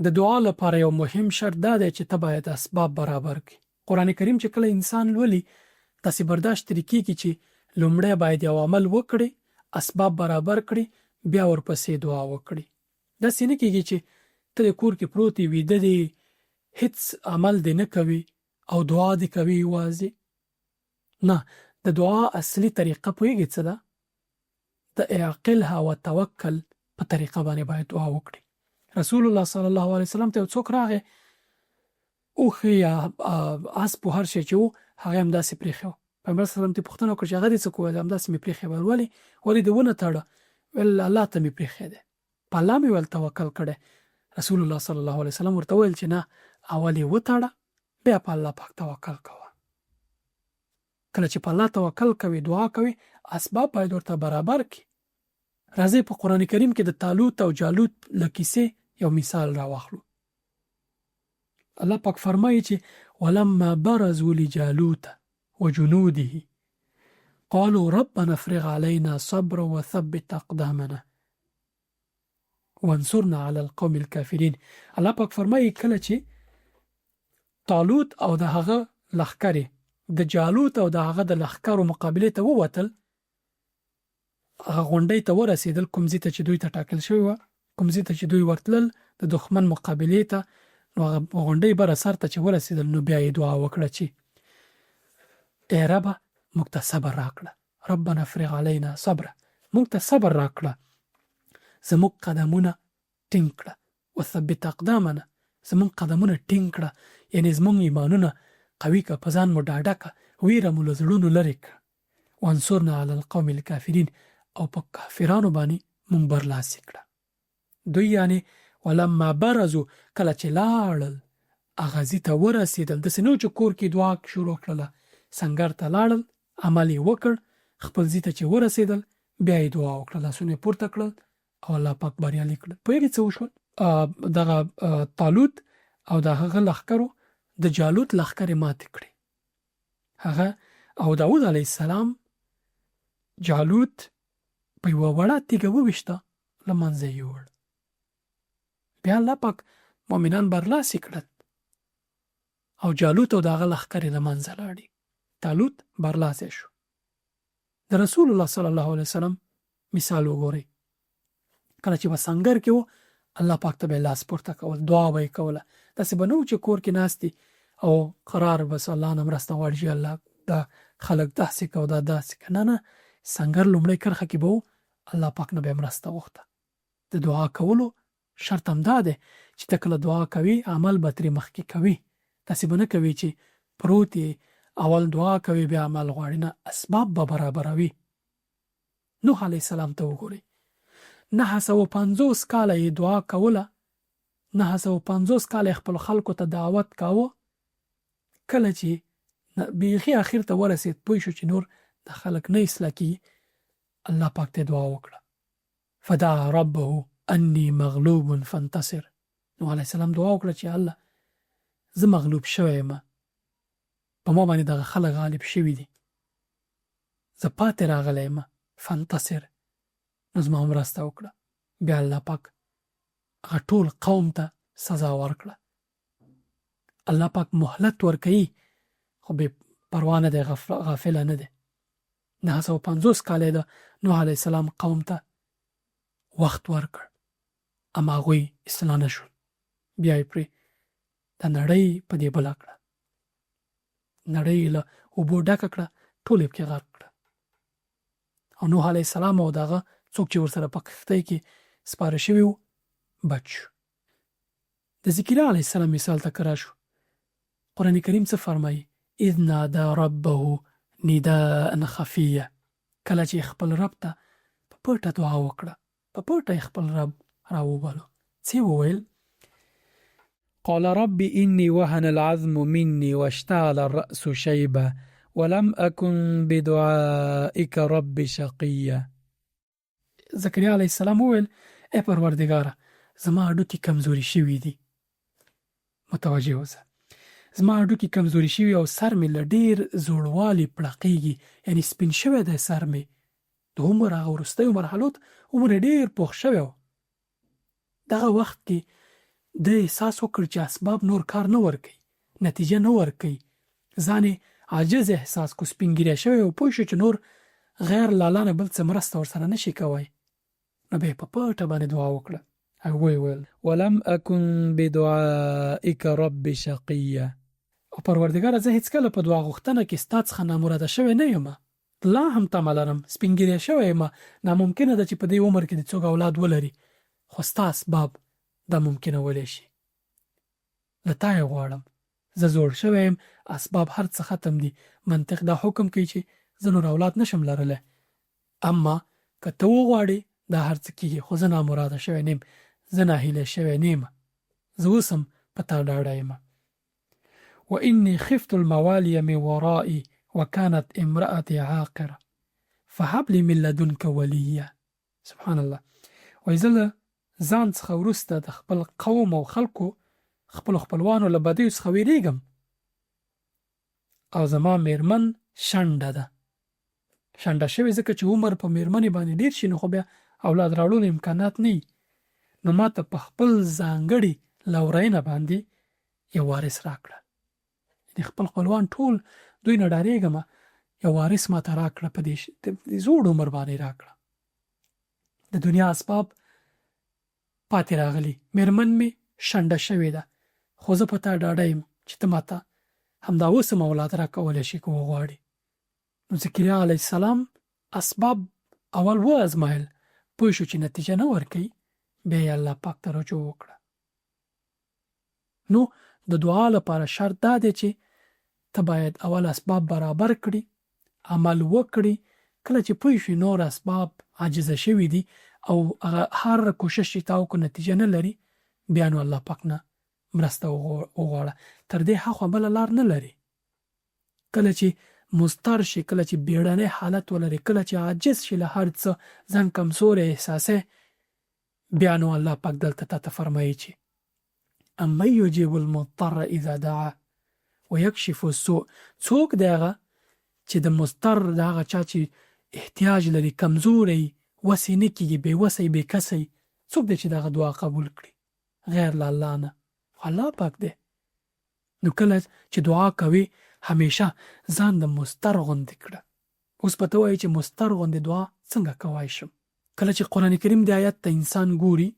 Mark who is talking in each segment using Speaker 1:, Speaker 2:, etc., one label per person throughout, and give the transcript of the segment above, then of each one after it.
Speaker 1: د دعا لپاره یو مهم شرط دا دی چې ته باید اسباب برابر کړې. قرآن کریم چې کله انسان لولي داسې برداشت ترې کېږي چې لومړی باید یو عمل وکړي، اسباب برابر کړي، بیا ورپسې دعا وکړي. داسې نه کېږي چې ته د کور کې پروت یې، ویده دی، هیڅ عمل دی نه کوي او دعا دی کوي یوازې. نه، د دعا اصلي طریقه پوهېږي څه ده؟ د اعقلها و توکل په طریقه باندې باید دعا وکړي. رسول الله صلی الله علیه وسلم ته یو څوک راغی، اوښ یا اسپ هر شی چې و هغه همداسې پرېښی و. پیغمبر صلی الله علیه وسلم ته پوښتنه وکړه چې هغه دې څه کوی؟ همداسې مې پرېښی ویل. ولې دې ونه تړه؟ ویل الله ته مې پرېښی دی، په الله مې ول توکل کړی. رسول الله صلی الله علیه وسلم ورته وویل چې نه، اول یې وتړه، بیا په الله پاک توکل کوه. کله چې په الله توکل کوي، دعا کوي، اسباب باید ورته برابر کړي. راځي په قرآن کریم کې د طالوت او جالوت له کیسې یو مثال راواخلو. الله پاک فرمایي چې ولما برزوا لجالوت وجنوده قالوا ربنا افرغ علينا صبرا وثبت اقدامنا وانصرنا على القوم الكافرين. الله پاک فرمایي کله چې طالوت او د هغه لښکرې د جالوت او د هغه د لښکرو مقابلې ته ووتل، هغه غونډۍ ته ورسېدل، کوم ځای ته چې دوی ته ټاکل شوی وه، کوم ځای ته چې دوی ورتلل د دښمن مقابلې ته، نو هغه غونډۍ بره سر ته چې ورسېدل، نو بیا یې دعا وکړه چې ای ربه موږ ته صبر راکړه، ربنا افرغ علینا صبره، موږ ته صبر راکړه، زموږ قدمونه ټینګ کړه، وثبت اقدامنا، زموږ قدمونه ټینګ کړه، یعنې زموږ ایمانونه قوي کړه، په ځان مو ډاډه کړه، ویره مو له زړونو لرې کړه، وانصرنا علی القوم الکافرین، او په کافرانو باندې مونږ برلاسي کړه. دوی یعنی ولما برزو، کله چې لاړل هغه ځای ته ورسېدل، داسې نه و چې کور کې دعا شروع کړله، سنګر ته لاړل، عمل یې وکړ، خپل ځای ته چې ورسېدل بیا یې دعا وکړه، لاسونه یې پورته کړل او الله پاک بریالي کړل. پوهېږئ څه وشول؟ دغه طالوت او د هغه لښکرو د جالوت لښکرې ماتې کړې. هغه او داود علیه السلام جالوت په یوه وړه تیږه وویشته، له منځه یې یوړ. بیا الله پاک مؤمنان برلاسي کړل او جالوت او د هغه لښکرې له منځه لاړې. طالوت برلاسی شو. د رسول الله صلی الله علیه وسلم مثال وګورئ. کله چې په سنګر کې و، الله پاک ته به یې لاس پورته کول، دعا به یې کوله. داسې به نه و چې کور کې ناست دي او قرار بس الله نه مرسته غواړي چې الله دا خلک داسې کوه، دا داسې که نه، سنګر لومړی کرښه کې به و، الله پاک نه به یې مرسته غوښته. د دعا کولو شرط هم دا دی چې ته کله دعا کوي، عمل به ترې مخکې کوي. داسې به نه کوي چې پروت یې، اول دعا کوي بیا عمل غواړي. نه، اسباب به برابروي. نوح علیه السلام ته وګورئ، 950 کاله یې دعا کوله، 950 کاله خپل خلکو ته دعوت کاوه. کله چې بیخي اخر ته ورسېد، پوه شو چې نور د خلک نه اصلاح کېږي، الله پاک ته دعا وکړه، فدعا ربه انی مغلوب فانتصر. نوح علیه السلام دعا وکړه چې الله زه مغلوب شوی یم، په ما باندې دغه خلک غالب شوي دي، زه پاتې راغلی یم، فانتصر، نو زما مرسته وکړه. بیا الله پاک هغه ټول قوم ته سزا ورکړه. الله پاک مهلت ورکوي خو بې پروا نه دی، غافله نه دی. 950 کاله د نوح علیه السلام قوم ته وخت ورکړ، اما هغوی اصلاح نه شول. بیا یې پرې د نړۍ په دې بله کړه، نړۍ له اوبو ډکه کړه، ټول یې پکې غرق کړه. او نوح علیه السلام او دغه څوک چې ورسره په کښتۍ کې سپاره شوي وو بچ شو. د ذکریا علیه السلام مثال ته که راشو، قرآن کریم څه فرمایي؟ اذ نادا ربه نداء خفیه، کله چې خپل رب ته په پټه دعا وکړه، په پټه خپل رب راوبلو. څه وویل؟ قال رب إني وهن العظم مني واشتعل الرأس شيبا ولم أكن بدعائك رب شقيا. زکریا علیه السلام وویل ای پروردګاره، زما هډوکي کمزوري شوي دي. متوجه اوسه، زما هډوکي کمزوري شوي او سر مې له ډېر زوړوالي پړقېږي، یعنې سپین شوی دی سر مې. د عمر هغه وروستیو مرحلو ته عمر یې ډېر پوخ شوی و. دغه وخت کې د احساس وکړ چې اسباب نور کار نه ورکوي، نتیجه نه ورکوي، ځان عاجز احساس کو، سپینګیری شوی او پوه شو چې نور غیر لاله نه بل څه مرسته ورسره نشي کوی، نو بیا په پټه باندې دعا وکړه او ویل
Speaker 2: ولم أكن بدعائك رب شقيا.
Speaker 1: او پروردګاره زه هیڅکله په دعا غوښتنه کې ستا څخه نامراده شوی نه یم، لا هم تمه لرم، سپینګیری شوی یم، ناممکنه ده چې په دې عمر کې د څوک اولاد ولري، خو ستا اسباب دا ممکنه ولی شي. له تا یې غواړم، زه زوړ شوی یم، اسباب هر څه ختم دي، منطق دا حکم کوي چې زه نور اولاد نشم لرلی، اما که ته وغواړې دا هر څه کېږي، خو زه نامراده شوی نیم، زه ناهیلی شوی نیم، زه اوس هم په تا ډاډه یم. وإني خفت الموالي من ورائي وكانت امرأتي عاقرة فهب لي من لدنك وليا. سبحان الله. وایي زه له ځان څخه وروسته د خپل قوم او خلکو خپلو خپلوانو له بدیو څخه ویریږم او زما میرمن شنډه ده. شنډه شوې ځکه چې عمر په میرمنې باندې ډیر شي، نو خو بیا اولاد راوړلو امکانات نه وي، نو ما ته په خپل ځانګړي لورینه باندې یو وارث راکړه. د خپل خپلوان ټول دوی نه ډارېږم، یو وارث ما ته راکړه، په دې زوړ عمر باندې راکړه. د دنیا اسباب پاتې راغلي، میرمن مې شنډه شوې ده، خو زه په تا ډاډه یم چې ته ما ته همدا اوس هم اولاد راکولی شي که وغواړې. نو زکریا علیه السلام اسباب اول وازمایل، پوه شو چې نتیجه نه ورکوي، بیا یې الله پاک ته رجوع وکړه. نو د دعا لپاره شرط دا دی چې ته باید اول اسباب برابر کړي، عمل وکړي. کله چې پوه شي نور اسباب عاجزه شوي دي او هر کوشش چې تا وکړو نتیجه نه لري، بیا نو الله پاک نه مرسته وغواړه. تر دې هاخوا بله لار نه لري. کله چې مضطر شي، کله چې بیړنی حالت ولري، کله چې عاجز شي له هر څه، ځان کمزوری احساسه، بیا نو الله پاک دلته تا ته فرمایي چې اما یجیب المضطر اذا دعا ویکشف السوء. څوک دی هغه چې د مضطر، د هغه چا چې احتیاج لري، کمزوری، وسې نه کېږي، بې وسی، بې کسی، څوک دی چې دغه دعا قبول کړي غیر له الله نه؟ الله پاک دی. نو کله چې دعا کوي همیشه ځان د مضطر غوندې کړه. اوس پته وایي چې مضطر غوندې دعا څنګه کوای شم؟ کله چې قرآن کریم د آیت ته انسان ګوري،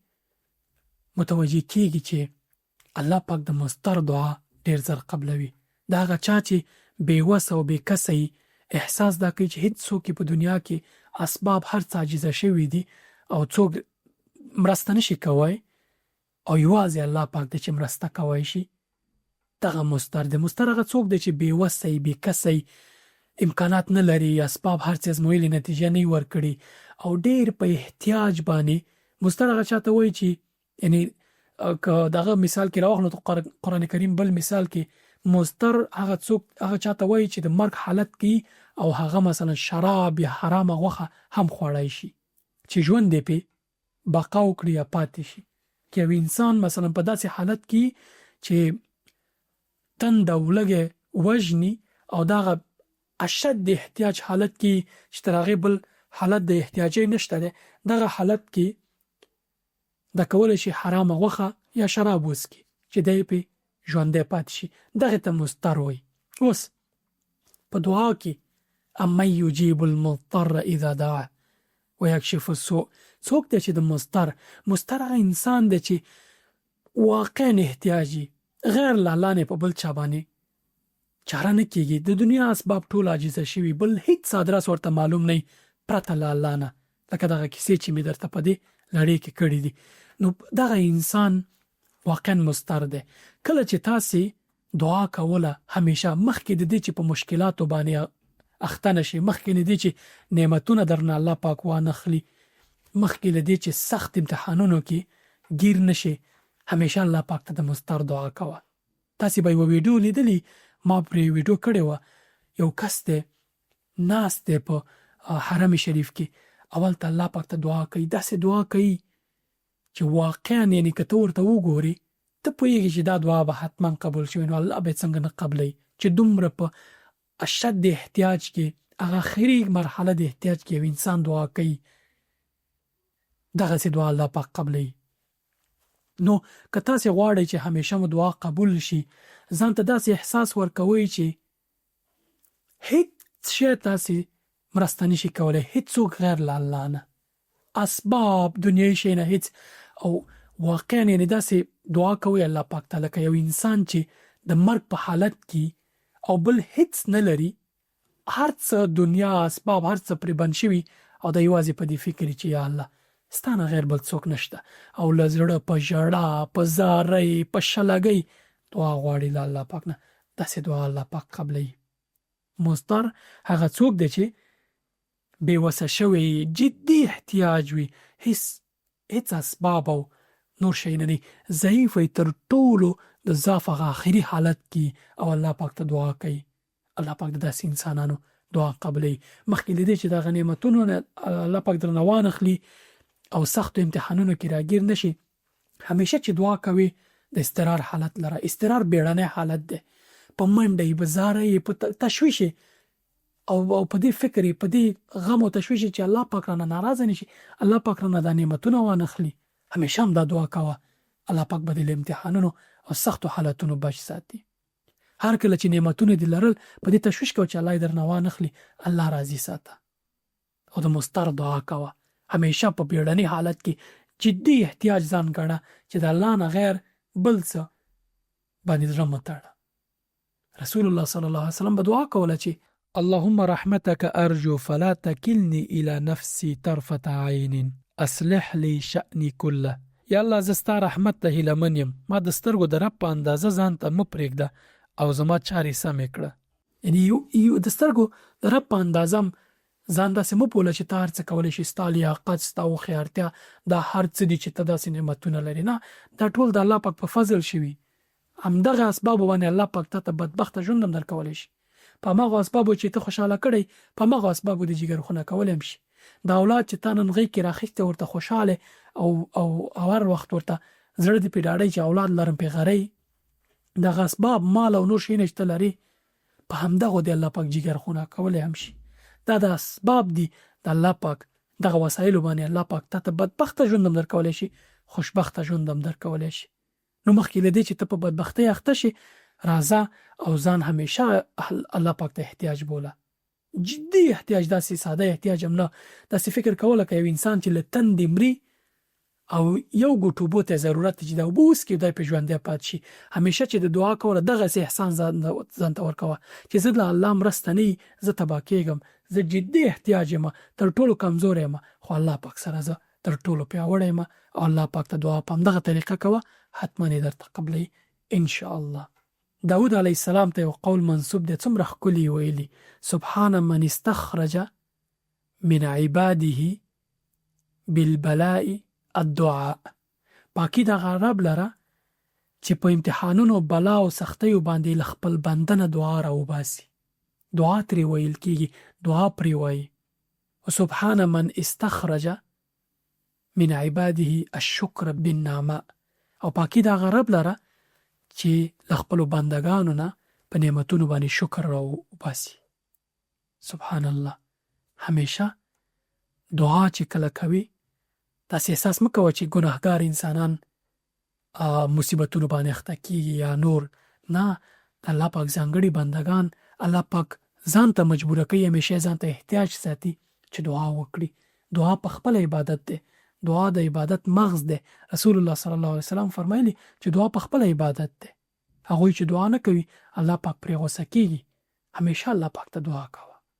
Speaker 1: متوجه کېږي چې الله پاک د مضطر دعا ډیر زر قبلوي. دا هغه چا چې بې وسه او بې کسی احساس دا کوي چې هیڅ څوک په دنیا کې اسباب هر څه عاجزه شوي دي او څوک مرسته نشي کوی او یوازې الله پاک دی چې مرسته کوی شي، دغه مضطر دی. مضطر هغه څوک دی چې بې وسی، بې کسی، امکانات نه لري، اسباب هر څه ازمویلي، نتیجه نه ورکړي او ډیر په احتیاج باندې. مضطر هغه چاته وایي چې یعنی که دغه مثال کې راوخلو ته قرآن کریم بل مثال کې مضطر هغه څوک هغه چاته وایي چې د مرګ حالت کې او هغه مثلا شراب یا حرامه غوښه هم خوړای شي چې ژوند دی پې بقا وکړي یا پاتې شي. که یو انسان مثلا په داسې حالت کې چې تند او لږې وژني او دغه اشد احتیاج حالت کې چې تر هغې بل حالت د احتیاجي نشته دی، دغه حالت کې دا کولی شي حرامه غوښه یا شراب وڅښي چې دی پې ژوندی پاتې شي، دغې ته مضطر وایي. اوس په دعا کې اما یجیب المضطر اذا دعا ویکشف السوء، څوک دی چې د مضطر هغه انسان دی چې واقعا احتیاجي، غیر له الله نه په بل چا باندې چاره نه کېږي، د دنیا اسباب ټول عاجزه شوي، بل هیڅ ادرس ورته معلوم نه پرته له الله نه، لکه دغه کیسې چې مې درته په دې لړۍ کې کړي دي. نو دغه انسان واقعا مضطر دی. کله چې تاسې دعا کوله همیشه مخکې د دې چې په مشکلاتو باندې اخته نشي، مخکې د دې چې نعمتونه درنه الله پاک وانخلي، مخکې د دې چې سخت امتحانونو کې گیر نشي، همیشه الله پاک ته د مضطر دعا کوه. تاسې به یو ویډیو لیدلی، ما پرې ویډیو کړې وه، یو کس دی ناست دی په حرم شریف کې، اول ته الله پاک ته دعا کوي، داسې دعا کوي چې واقعا یعنی که ته ورته وګورې ته پوهېږي چې دا دعا به حتما قبول شوي، نو الله به څنګه نه قبلوي چې دومره په اشد احتیاج کې، هغه اخري مرحله د احتیاج کې یو انسان دعا کوي، دغسې دعا الله پاک قبلوي. نو که تاسې غواړئ چې همیشه مو دعا قبول شي، ځان ته داسې احساس ورکوئ چې هیڅ شی تاسې مرسته نشي کولی، هیڅوک غیر له الله نه، اسباب دنیایي شی نه هیڅ، او واقعا یعنې داسې دعا کوئ الله پاک ته لکه یو انسان چې د مرګ په حالت کې او بل هیڅ نه لري، هر څه دنیا اسباب هر څه پرې بند شوي او د یوازې په دې فکر چې یا الله ستانه غیر بل څوک نشته، او له زړه په ژړا، په زارۍ، په شلګۍ دعا غواړي له الله پاک نه، داسې دعا الله پاک قبلوي. مضطر هغه څوک دی چې بېوسه شوی، جدي احتیاج وي، هیڅ اسباب او نور شی نه دی، ضعیف وي تر ټولو د ضعف هغه آخري حالت کې او الله پاک ته دعا کوي. الله پاک د داسې انسانانو دعا قبلوي. مخکې له دې چې دغه نعمتونو نه الله پاک درنه وانخلي او سختو امتحانونو کې راګیر نشي، همیشه چې دعا کوي د استقرار حالت لره. استقرار بیړنی حالت دی، په منډه په زارۍ په تشویش او په دې فکر په دې غم او تشویش چې الله پاک رانه ناراضه نشي، الله پاک رانه د نعمتونو وانخلي، همیشه هم دا دعا کوه، الله پاک به دې له امتحانونو او سختو حالتونو بچ ساتي. هر کله چې نعمتونه دې لرل په دې تشویش کوه چې الله یې درنه وانخلي، الله راضي ساته او د مضطر دعا کوه. همیشه په بیړني حالت کې جدي احتیاج ځان ګڼه چې د الله نه غیر بل څه باندې زړه مه تړه. رسول الله صلی الله علیه وسلم به دعا کوله چې
Speaker 2: اللهم رحمتك أرجو فلا تكلني إلى نفسي طرفة عين أصلح لي شأني كله. یا الله زه ستا رحمت ته هیلهمن یم، ما د سترګو د رب په اندازه ځان ته مه پرېږده او زما چارې سمې کړه.
Speaker 1: یعنې یو د سترګو د رب په اندازه ځان داسې مه بوله چې ته هر څه کولی شي، ستا لیاقت، ستا هوښیارتیا دا هر څه دي چې ته داسې نعمتونه لري. نه، دا ټول د الله پاک په فضل شوي. همدغه اسبابو باندې الله پاک ته بدبخته ژوند هم درکولی شي. په همغو اسبابو چې ته خوشحاله کړی، په همغو اسبابو د جګرخونه کولی هم شي. دا اولاد چې تا نن غېږ کې راخیستی، ورته خوشحاله او هر وخت ورته زړه دې پرې ډاډی چې اولاد لرم پرې غرۍ، دغه اسباب مال او نور شیونه چې ته لرې، په همدغو د الله پاک جګرخونه کولی هم شي. دا د اسباب دي د الله پاک، دغه وسایلو باندې الله پاک ته بدبخته ژوند هم درکولی شي، خوشبخته ژوند هم درکولی شي. نو مخکې له دې چې ته په بدبختۍ اخته شي، راځه او ځان همیشه الله پاک ته احتیاج بوله. جدي احتیاج، داسې ساده احتیاج هم نه. داسې فکر کوله که یو انسان چې له تندې مري او یو ګوټ اوبو ته ضرورت چې دا اوبه وڅښي، خدای پرې ژوندی پاتې شي. همیشه چې د دعا کوله دغسې احسان ځان ته ورکوه چې زه له الله مرسته نه وي، زه تباه کېږم، زه جدي احتیاج یم، تر ټولو کمزوری یم، خو الله پاک سره زه تر ټولو پیاوړی یم. او الله پاک ته دعا په همدغه طریقه کوه، حتما یې درته قبلوي انشاءالله. داود علیه السلام ته یو قول منسوب دی، څومره ښکلي ویلي: سبحان من استخرج من عباده بالبلاء الدعاء. پاکی دغه رب لره چې په امتحانونو، بلا او سختیو باندې له خپل بنده نه دعا راوباسي. دعا ترې ویل کېږي، دعا پرې وایي. سبحان من استخرج من عباده الشکر بالنعماء. او پاکی دغه رب لره چې له خپلو بندګانو نه په نعمتونو باندې شکر راوباسي. سبحان الله. همیشه دعا چې کله کوي، تاسې احساس مه کوه چې ګناهګار انسانان مصیبتونو باندې اخته کېږي یا نور. نه، د الله پاک ځانګړي بندګان الله پاک ځان ته مجبوره کوي، همیشه ځان ته احتیاج ساتي چې دعا وکړي. دعا په خپله عبادت دی، دعا د عبادت مغز دی. رسول الله صلی الله علیه وسلم فرمایلی چې دعا په خپله عبادت دی. هغوی چې دعا نه کوي، الله پاک پرې غوسه کېږي. همیشه الله پاک ته دعا کوه.